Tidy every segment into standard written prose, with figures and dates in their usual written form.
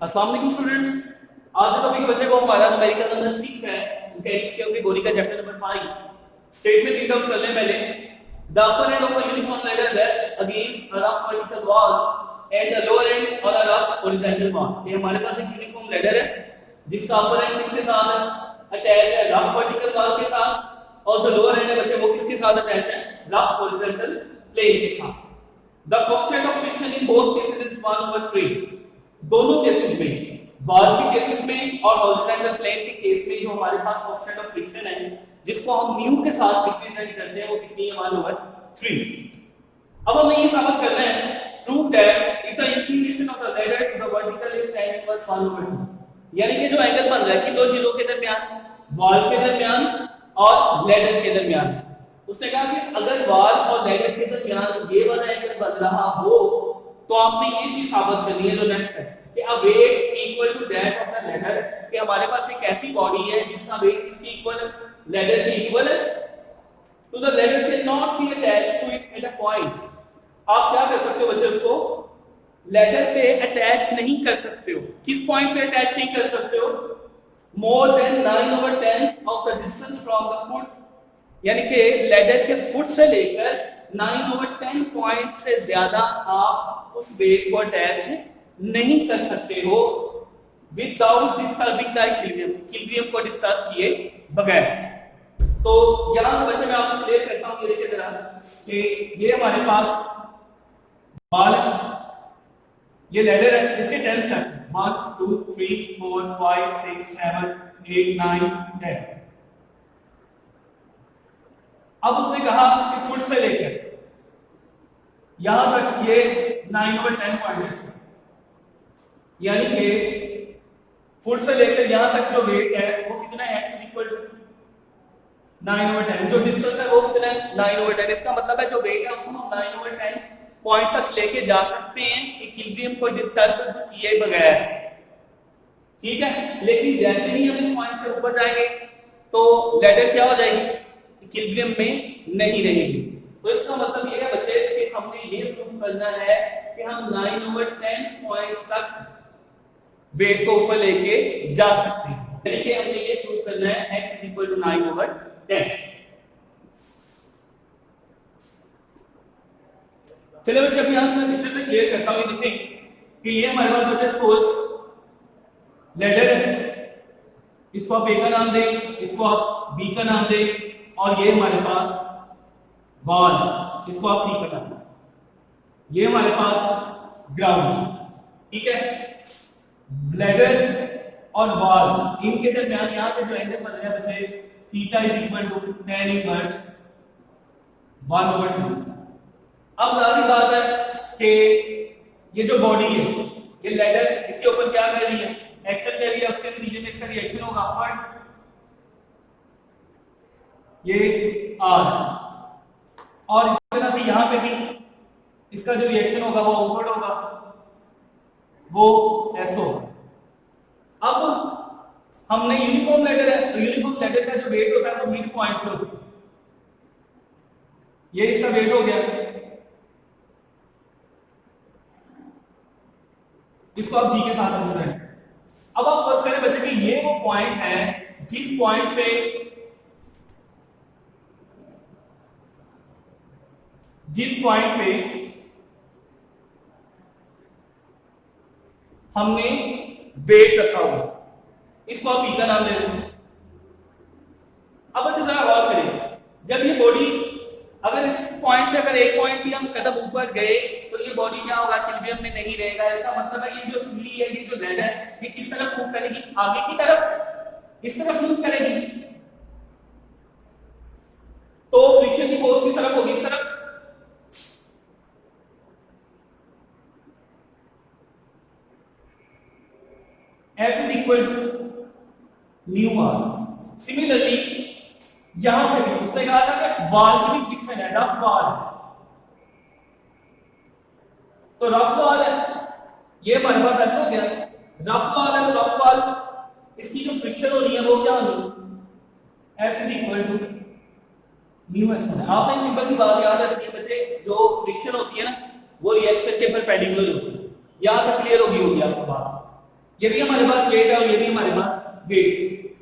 अस्सलाम वालेकुम स्टूडेंट्स। आज का टॉपिक बच्चे को हमारा न्यूमेरिकल नंबर 6 है। मैकेनिक्स के गोली का chapter number 5। Statement read out कर ले पहले। The upper end of a uniform ladder rest against a rough vertical wall and the lower and on a rough horizontal wall. ये हमारे पास एक यूनिफॉर्म लेडर है जिसका अपर एंड किसके साथ अटैच है? रफ वर्टिकल वॉल के साथ। और जो लोअर एंड है बच्चे वो किसके साथ अटैच है? रफ हॉरिजॉन्टल प्लेन के साथ। The coefficient of friction in both cases is 1/3। दोनों केसेस में, बार के केसेस में और हॉरिजॉन्टल प्लेन के केस में जो हमारे पास कोएफिशिएंट ऑफ फ्रिक्शन है जिसको हम म्यू के साथ रिप्रेजेंट करते हैं वो कितनी है? 1/3। अब हमें ये साबित करना है, prove that if the inclination of the ladder to the vertical is tan inverse 1/2। यानी कि जो एंगल बन रहा है कि दो चीजों के दरमियान, वॉल के दरमियान और लेडर के दरमियान, उसने कहा कि अगर वॉल और लेडर के दरमियान ये वाला एंगल बन रहा हो तो आपने ये चीज साबित करनी है जो नेक्स्ट है कि a weight equal to that of the ladder, कि हमारे पास एक ऐसी बॉडी है जिसका वेट किसके इक्वल है? लेडर के इक्वल है। तो the ladder can not be attached to it at a point. आप क्या कर सकते हो बच्चे? उसको लेडर पे अटैच नहीं कर सकते हो। किस पॉइंट पे अटैच नहीं कर सकते हो? More than 9/10 of the distance from the foot, यानी कि लेडर के फुट से लेकर 9/10 पॉइंट से ज्यादा आप उस वेट को अटैच नहीं कर सकते हो without disturbing the equilibrium, equilibrium को डिस्टर्ब किए बगैर। तो यहां से बच्चे मैं आपको क्लियर करता हूं, ये देखिए जरा कि ये हमारे पास बॉल है, ये लेडर है, इसके 10 स्टेप 1 2 3 4 5 6 7 8 9 10। अब उसने कहा कि फुट से लेकर यहां तक ये 9/10 पॉइंट है, यानी कि फुट से लेकर यहां तक जो वेट है वो कितना है? x equal to 9/10। जो डिस्टेंस है वो कितना है? 9/10। इसका मतलब है जो वेट है उसको हम 9/10 पॉइंट तक लेके जा सकते हैं इक्विलिब्रियम को डिस्टर्ब किए बगैर। ठीक है, लेकिन जैसे ही हम इस पॉइंट से ऊपर जाएंगे तो लेडर क्या हो जाएगी? इक्विलिब्रियम में नहीं रहेगी। तो इसका मतलब ये है बच्चे कि हमने ये प्रूव करना है कि हम 9/10 पॉइंट तक वेट को ऊपर लेके जा सकते हैं। यानी कि हमने ये प्रूव करना है x इक्वल टू 9/10। चलिए बच्चे अभी यहां से मैं पिक्चर से क्लियर करता हूं। ये देखें कि ये हमारे पास बच्चे सपोज लेडर है, इसको आप a का नाम दें, इसको आप b का नाम दें, और ये हमारे पास वॉल, इसको आप सी का नाम दें। ये हमारे पास ग्राउंड। ठीक है, लेडर और वॉल इनके दरमियान यहां पे जो एंगल बन रहा है बच्चे theta is equal to tan inverse 1/2। अब जाहिर बात है कि ये जो बॉडी है, ये लेडर, इसके ऊपर क्या कर रही है? एक्शन कर रही है, उसके नतीजे में इसका रिएक्शन होगा अपवर्ड, ये R, और इस तरह से यहां पे भी इसका जो रिएक्शन होगा वो अपवर्ड होगा, वो S होगा। अब हमने यूनिफॉर्म लेडर है, तो यूनिफॉर्म लेडर का जो वेट होता है वो मिड पॉइंट पे होता है। ये इसका वेट हो गया, जिसको आप जी के साथ रिप्रेजेंट। अब आप फर्स्ट करें बच्चे कि ये वो पॉइंट है जिस पॉइंट पे हमने वेट रखा हुआ, इसको आप पी का नाम दे सकते। अब बच्चे जरा गौर करें, जब ये बॉडी अगर इस पॉइंट से अगर एक पॉइंट भी हम कदम ऊपर गए तो ये बॉडी क्या होगा? इक्विलिब्रियम में नहीं रहेगा। इसका मतलब है ये जो सीढ़ी है, ये जो लेडर है, ये किस तरफ मूव करेगी? आगे की तरफ, इस तरफ मूव करेगी। तो फ्रिक्शन की फोर्स किस तरफ होगी? इस तरफ। F is equal to mu r। Similarly यहां पे भी उसने कहा था कि वॉल की भी फ्रिक्शन है, रफ वॉल। तो रफ वॉल है, ये हमारे पास ऐसा हो गया, रफ वॉल है तो रफ वॉल इसकी जो फ्रिक्शन हो रही है वो क्या होगी? F is equal to mu s होना है। आपने सिंपल सी बात याद रखनी है बच्चे, जो फ्रिक्शन होती है ना वो रिएक्शन के परपेंडिकुलर होती है। यहां तक क्लियर होगी आपको बात। ये भी हमारे पास वेट है और ये भी हमारे पास वेट।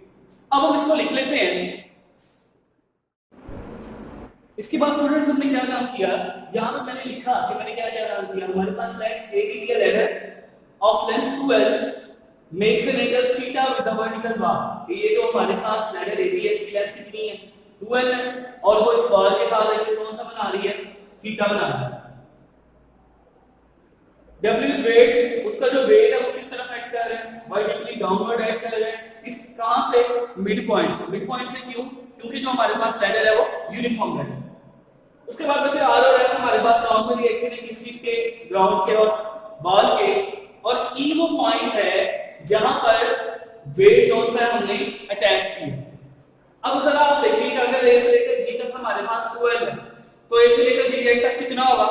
अब हम इसको लिख लेते हैं। इसके बाद स्टूडेंट्स हमने क्या काम किया, यहां पर मैंने लिखा कि मैंने क्या क्या काम किया। हमारे पास let A B ladder of length 12 makes an angle theta with the vertical bar. ये जो हमारे पास लेटर ए बी है इसकी लेंथ कितनी है 12 है और वो इस बार के साथ एंगल कौन सा बना रही है, थीटा बना रही है। W इज वेट, उसका जो वेट है वो किस तरफ एक्ट कर रहा है, वर्टिकली डाउनवर्ड एक्ट कर रहा है। इस कहां से, मिड पॉइंट से। मिड पॉइंट से क्यों, क्योंकि जो हमारे पास लेटर है वो यूनिफॉर्म है। उसके बाद बच्चे आर और एस हमारे पास नॉर्मली एक्शन है किस के, ग्राउंड के और बॉल के, और ई वो पॉइंट है जहां पर वेट जोन से हमने अटैच किया। अब जरा आप देखिए कि अगर ए से लेकर बी तक हमारे पास 12 है तो ए से लेकर जी तक कितना होगा,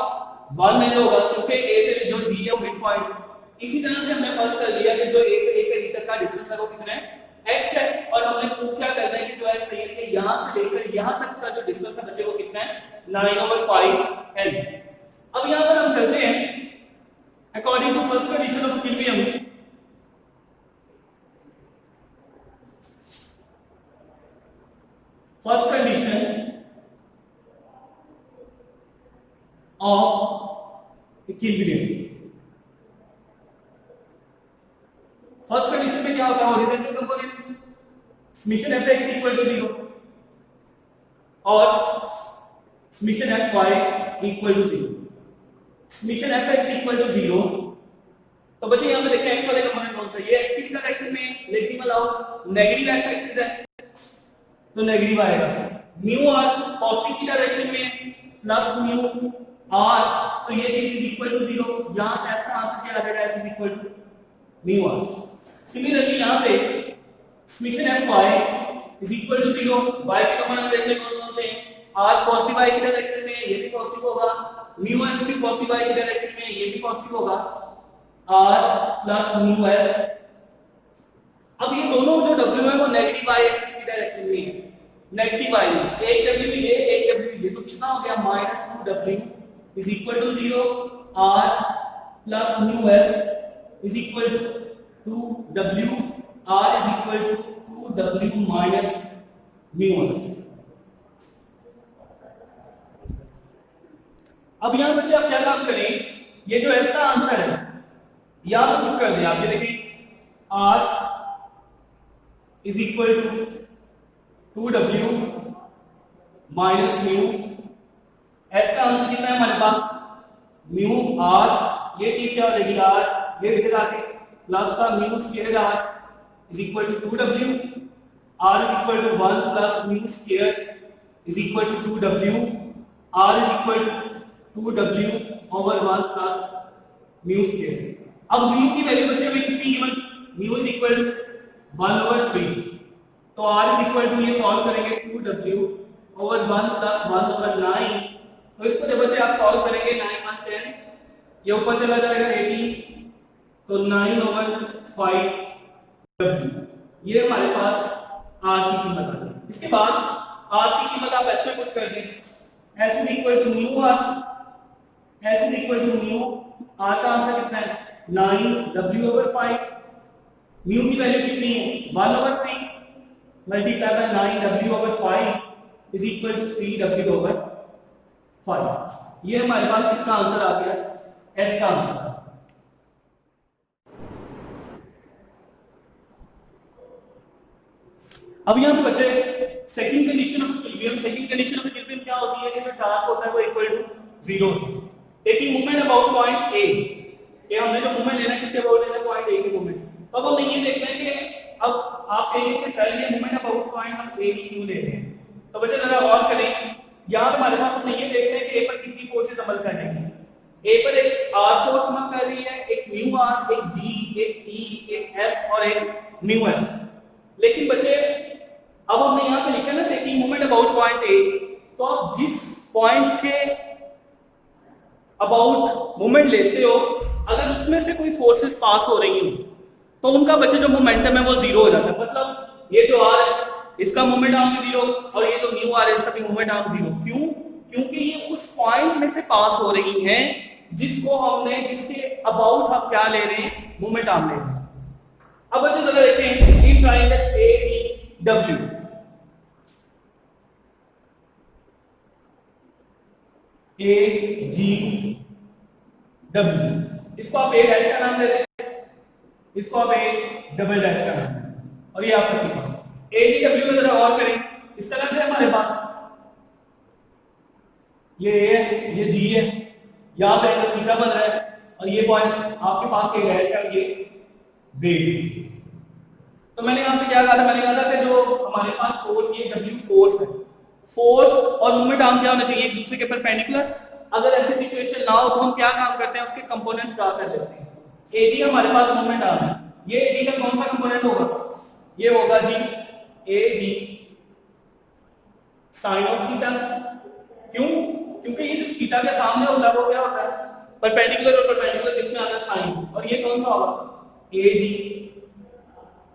1 नहीं होगा, क्योंकि ए से जो जी है वो मिड पॉइंट। इसी तरह से हमने फर्स्ट कर लिया कि जो ए से लेकर ई तक का डिस्टेंस है वो कितना है, x है, और हमने प्रूव क्या करना है कि जो x है कि यहां से लेकर यहां तक का जो डिस्टेंस है बच्चे वो कितना है, 9/5 l। अब यहां पर हम चलते हैं according to first condition of equilibrium. First condition of equilibrium. First condition में क्या होता है, horizontal component summation fx equal to 0 और summation fy equal to 0। Summation fx equal to 0, तो बच्चे यहां पे देखिए x वाले कंपोनेंट कौन सा है, ये x की डायरेक्शन में, लेकिन अलाउ नेगेटिव x एक्सिस है तो नेगेटिव आएगा। म्यू r पॉजिटिव की डायरेक्शन में प्लस म्यू r, तो ये चीज इज इक्वल टू 0। यहां से s का आंसर क्या आ जाएगा, s is equal to mu r। Similarly यहां पे summation fy is equal to 0, y के कंपोनेंट देखने कौन से हैं, r पॉजिटिव y की डायरेक्शन में ये भी पॉजिटिव होगा, म्यू s भी पॉजिटिव y की डायरेक्शन में ये भी पॉजिटिव होगा, r प्लस म्यू s। अब ये दोनों जो w है वो नेगेटिव y एक्सिस की डायरेक्शन में है, नेगेटिव y में, एक w ये एक w ये, तो कितना हो गया -2w is equal to 0, r plus mu s is equal to w, r is equal to 2w minus mu s। अब यहां बच्चे आप क्या काम करें, ये जो s का आंसर है यहां पर पुट कर दें आप, ये देखिए r is equal to 2w minus mu, s का आंसर कितना है हमारे पास म्यू r, ये चीज क्या हो जाएगी r, ये इधर आके प्लस का mu square r is equal to 2w, r is equal to 1 plus mu square is equal to 2w, r is equal to 2w over 1 plus mu square. अब म्यू की वैल्यू बच्चे हमें कितनी given, mu is equal to 1/3, तो r is equal to, ये solve करेंगे 2w over 1 plus 1 over 9, तो इसको जब बच्चे आप सॉल्व करेंगे 9 1 10, ये ऊपर चला जाएगा 18, तो 9/5w, ये हमारे पास r की कीमत आ जाएगी। इसके बाद r की कीमत आप ऐसे पुट कर दें, s is equal to mu r, s is equal to mu, r का आंसर कितना है 9w/5, म्यू की वैल्यू कितनी है 1/3 multiply by 9w/5 is equal to 3w/5। ये हमारे पास किसका आंसर आ गया, s का आंसर। अब यहां पे बचे second condition of equilibrium. Second condition of equilibrium क्या होती है कि जो टॉर्क होता है वो इक्वल टू 0 है, taking movement about point A. ये हमने जो मूवमेंट लेना है किसके अबाउट लेना है, पॉइंट ए के मूवमेंट। तो अब हमें ये देखना है कि अब आप कहेंगे कि सर ये मूवमेंट अबाउट पॉइंट हम ए ही क्यों ले रहे हैं, तो बच्चे जरा गौर करें। यहां हमारे पास हमें ये देखना है कि ए पर कितनी फोर्सेस अमल कर रही हैं। ए पर एक r फोर्स अमल कर रही है, एक म्यू r, एक g, एक e, एक s और एक म्यू s। लेकिन बच्चे अब हमने यहां पे लिखा है ना taking movement about point A, तो आप जिस पॉइंट के अबाउट मूवमेंट लेते हो अगर उसमें से कोई फोर्सेस पास हो रही हो तो उनका बच्चे जो मोमेंटम है वो 0 हो जाता है। मतलब ये जो r है इसका मोमेंट आर्म भी 0 और ये जो म्यू r है इसका भी मोमेंट आर्म 0। क्यों, क्योंकि ये उस पॉइंट में से पास हो रही हैं जिसको हमने, जिसके अबाउट हम क्या ले रहे हैं, मोमेंट आर्म ले रहे हैं। अब बच्चों जरा देखें इन ट्रायंगल AGW, AGW, इसको आप ए डैश का नाम देते हैं, इसको आप ए डबल डैश का नाम देते हैं, और ये आपका सीखा AGW में जरा और करें। इस तरह से हमारे पास ये ए है, ये जी है, यहां पे एंगल थीटा बन रहा है, और ये पॉइंट आपके पास ये डैश है, ये बी। तो मैंने यहां से क्या कहा था, मैंने कहा था कि जो हमारे पास फोर्स, ये W फोर्स है, फोर्स और मोमेंट आर्म क्या होना चाहिए, एक दूसरे के परपेंडिकुलर। अगर ऐसी सिचुएशन ना हो तो हम क्या काम करते हैं, उसके कंपोनेंट्स ड्रा कर लेते हैं। AG हमारे पास मोमेंट आर्म है, ये AG का कौन सा कंपोनेंट होगा, ये होगा जी AG साइन ऑफ थीटा। क्यों, क्योंकि ये जो थीटा के सामने होता है वो क्या होता है, परपेंडिकुलर, और परपेंडिकुलर किसमें आता है, साइन, और ये कौन सा होगा, AG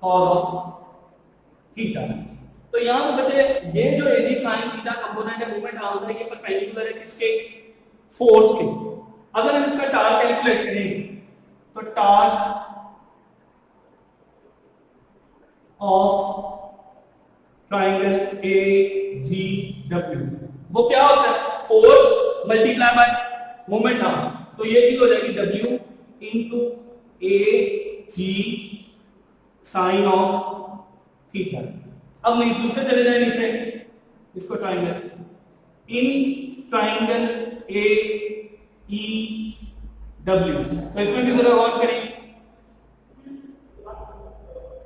cos ऑफ थीटा। तो यहां पे बच्चे ये जो AG sin थीटा कंपोनेंट है मूवमेंट आर्म का, ये परपेंडिकुलर है किसके, फोर्स के। अगर हम इसका टार्क कैलकुलेट करें तो टार्क ऑफ ट्रायंगल AGW वो क्या होता है, force multiply by movement arm. तो ये चीज हो जाएगी W into AG sine of theta. अब नहीं दूसरे चले जाए नीचे, इसको ट्रायंगल इन ट्रायंगल AEW, तो इसमें भी जरा गौर करें,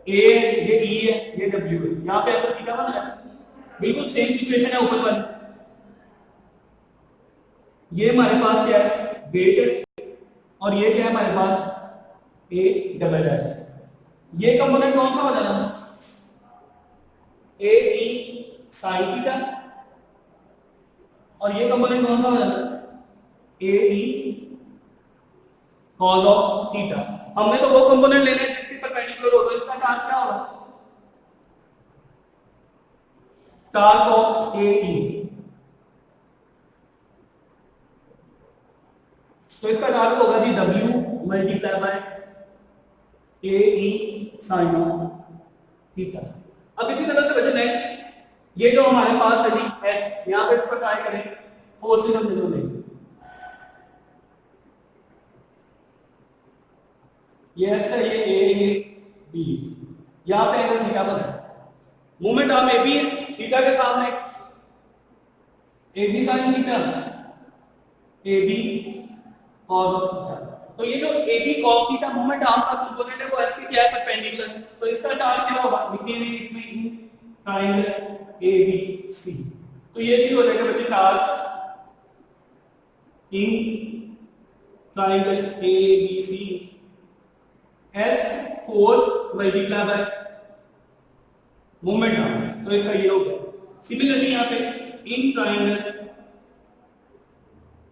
A ये E है, ये W है, यहां पे एंगल थीटा बन रहा है, बिल्कुल सेम सिचुएशन है ऊपर वाली। ये हमारे पास क्या है, बेट है, और ये क्या है हमारे पास, A डबल डैश। ये कंपोनेंट कौन सा हो जाना, AE साइन थीटा, और ये कंपोनेंट कौन सा हो जाना, AE कॉस ऑफ थीटा। हमने तो वो कंपोनेंट लेने हैं जिसके परपेंडिकुलर हो, तो इसका टार्क क्या होगा, टार्क ऑफ AE, तो इसका टार्क होगा जी W multiply by AE sine of theta. अब इसी तरह से बचे नेक्स्ट, ये जो हमारे पास है जी S, यहां पे इस पर ट्राई करें, फोर्सेस हम दोनों लेंगे, ये S है, ये A, ये B, यहां पे एंगल थीटा बन रहा है, मूवमेंट आर्म AB है, थीटा के सामने AB sine theta, AB cos of theta. तो ये जो AB cos theta movement arm का कंपोनेंट है वो S के क्या है, परपेंडिकुलर, तो इसका टार्क क्या होगा, लिखेंगे इसमें इन ट्रायंगल ABC। तो ये चीज हो जाएगा बच्चे, torque in triangle ABC, S force multiply by movement arm, तो इसका ये हो गया। सिमिलरली यहां पे इन ट्रायंगल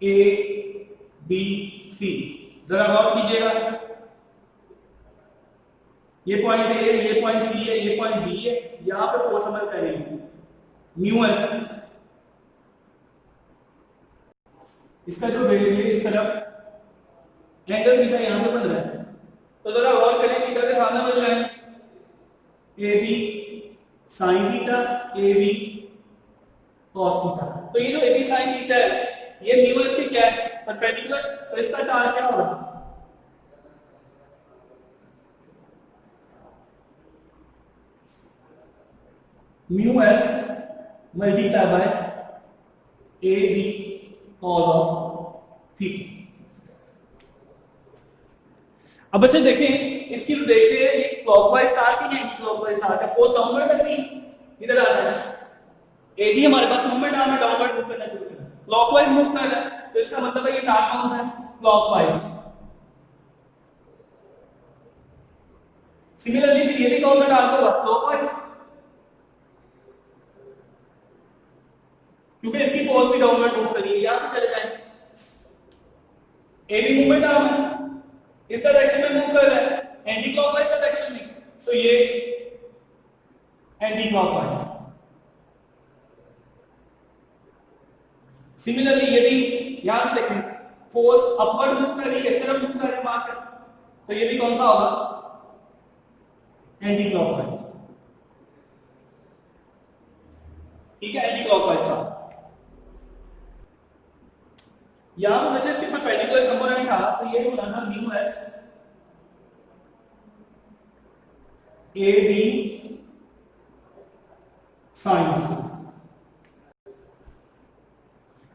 ABC, जरा गौर कीजिएगा, ये पॉइंट A है, ये पॉइंट C है, ये पॉइंट B है, यहां पे फोर्स अमल करेंगे म्यू S, इसका जो वेट है इस तरफ, एंगल थीटा यहां पे बन रहा है, तो जरा गौर करें, थीटा के सामने बन रहा है AB sin theta, AB cos theta. तो ये जो AB sin थीटा है ये म्यू S के क्या है, परपेंडिकुलर, तो इसका टार्क क्या होगा, mu S multiply by AB cos of theta. अब बच्चे देखें इसकी तो देखते हैं, ये क्लॉकवाइज टार्क है, एंटी क्लॉकवाइज टार्क है, फोर्स डाउनवर्ड है, नहीं इधर आ रहा है, AG हमारे पास मूवमेंट आर्म है, डाउनवर्ड मूव करना शुरू करना, क्लॉकवाइज मूव कर रहा है, तो इसका मतलब है ये टार्क कौन सा है, क्लॉकवाइज। सिमिलरली फिर ये भी कौन सा टार्क होगा, क्लॉकवाइज, क्योंकि इसकी फोर्स भी डाउनवर्ड मूव कर रही है, यहां पे चले जाए, AB मूवमेंट आर्म है, इस डायरेक्शन में मूव कर रहा है, एंटी क्लॉकवाइज डायरेक्शन में, तो ये एंटी क्लॉकवाइज। सिमिलरली ये भी यहां से देखें, फोर्स अपवर्ड मूव कर रही है, इस तरफ मूव कर रही है, मार्कर, तो ये भी कौन सा होगा, एंटी क्लॉकवाइज, ठीक है, एंटी क्लॉकवाइज था। यहां पर बच्चे इसके ऊपर पर्टिकुलर कंपोनेंट था, तो ये होना था mu S A B sine.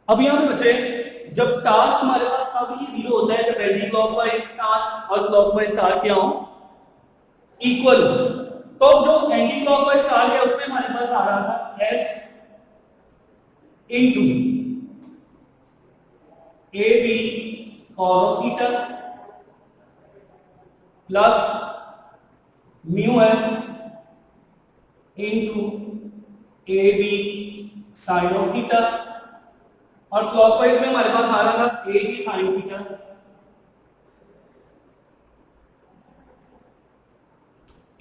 अब यहां पे बच्चे जब टार्क हमारे पास तब ही जीरो होता है जब एंटी क्लॉकवाइज टार्क और क्लॉकवाइज टार्क क्या हो, इक्वल। तो जो एंटी क्लॉकवाइज टार्क है उसमें हमारे पास आ रहा था S into A B cos theta plus mu S into A B sine of theta, और क्लॉकवाइज में हमारे पास आ रहा था A G sine theta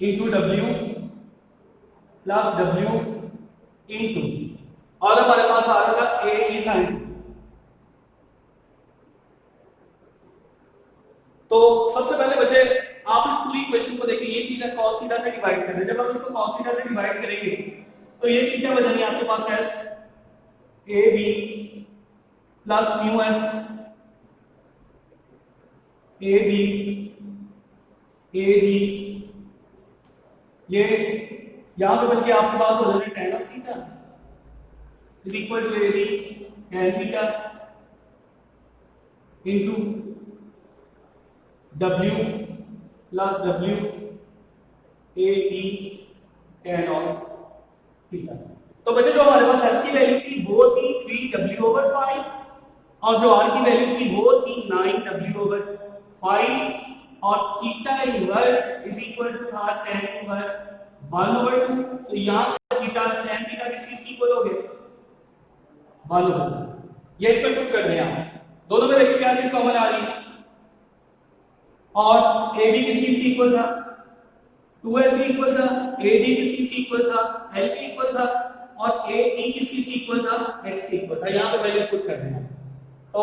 into W plus W into, और हमारे पास आ रहा था ए ई साइन। तो सबसे पहले बच्चे आप इस पूरी इक्वेशन को देखिए, ये चीज है cos थीटा से डिवाइड कर रहे हैं। जब हम इसको cos थीटा से डिवाइड करेंगे तो ये चीज क्या बचेगी आपके पास S A B plus mu S A B A G, ये यहां पे बल्कि आपके पास हो जाएगा tan of theta is equal to A G tan theta into W plus W A E tan of theta. तो बच्चे जो हमारे पास s की वैल्यू थी वो थी 3W/5 और जो r की वैल्यू थी वो थी 9W/5 और theta inverse is equal to था tan इनवर्स 1/2। तो यहां से थीटा tan थीटा किस चीज की इक्वल हो गया 1/2। ये इस पे पुट कर दिया, दोनों में देखिए क्या चीज कॉमन आ रही है, और AB किस चीज की इक्वल था 2L की इक्वल था, AG किस चीज की इक्वल था L की इक्वल था, और AE किस चीज की इक्वल था X की इक्वल था। यहां पे वैल्यूज पुट कर देना। तो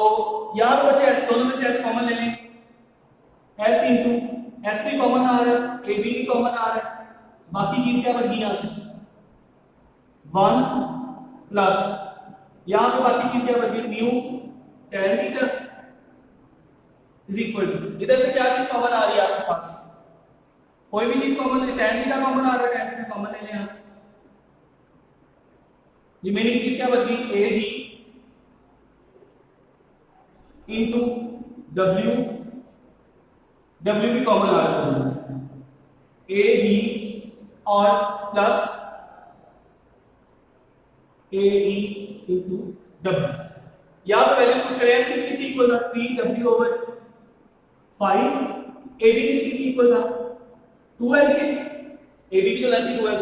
यहां पे बच्चे S दोनों में से S कॉमन ले लें, S इंटू S भी कॉमन आ रहा है, AB भी कॉमन आ रहा है, बाकी चीज क्या बच गई यहां पे 1 प्लस यहां पे बाकी चीज क्या बच गई mu tan theta is equal to, इधर से क्या चीज कॉमन आ रही है आपके पास, कोई भी चीज कॉमन है, tan थीटा कॉमन आ रहा है, tan थीटा कॉमन ले लें आप। रिमेनिंग चीज क्या बच गई ए जी इंटू डब्ल्यू, डब्ल्यू भी कॉमन आ रहा है ए जी और प्लस ए ई इंटू डब्ल्यू। यहां पर वैल्यू पुट करें किस चीज की इक्वल था 3W/5, ए बी किस चीज की इक्वल था 2L के, ए बी की जो लेंथ थी 2L,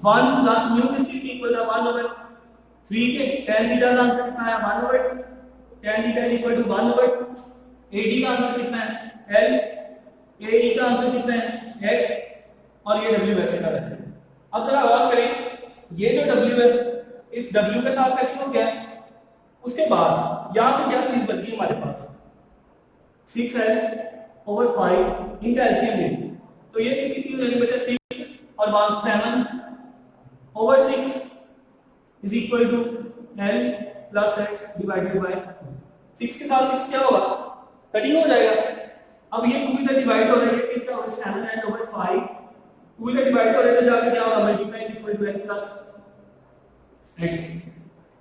1 प्लस म्यू किस चीज की इक्वल था 1/3 के, tan थीटा का आंसर कितना आया 1/2, tan theta is equal to 1/2, AG का आंसर कितना है L, AE का आंसर कितना है X, और ये W वैसे का वैसे। अब जरा गौर करें, ये जो W है इस W के साथ कटिंग हो गया, उसके बाद यहां पे क्या चीज बच गई हमारे पास 6L/5 इनका एलसीएम ले, तो ये चीज कितनी हो जाएगी बच्चे 6 और 7/6 is equal to L plus X divided by 6 के साथ 6 क्या होगा कटिंग हो जाएगा। अब ये 2 इधर डिवाइड हो रहा है, ये चीज क्या होगा 7L/5, 2 इधर डिवाइड हो रहा है तो जाके क्या होगा multiply is equal to L plus X।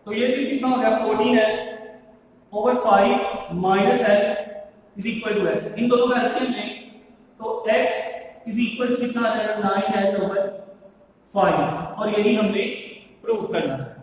तो ये चीज कितना हो गया 14L/5 minus L is equal to X। इन दोनों का एलसीएम लें तो X इज इक्वल टू कितना आ जाएगा 9L/5, और यही हमने प्रूव करना है।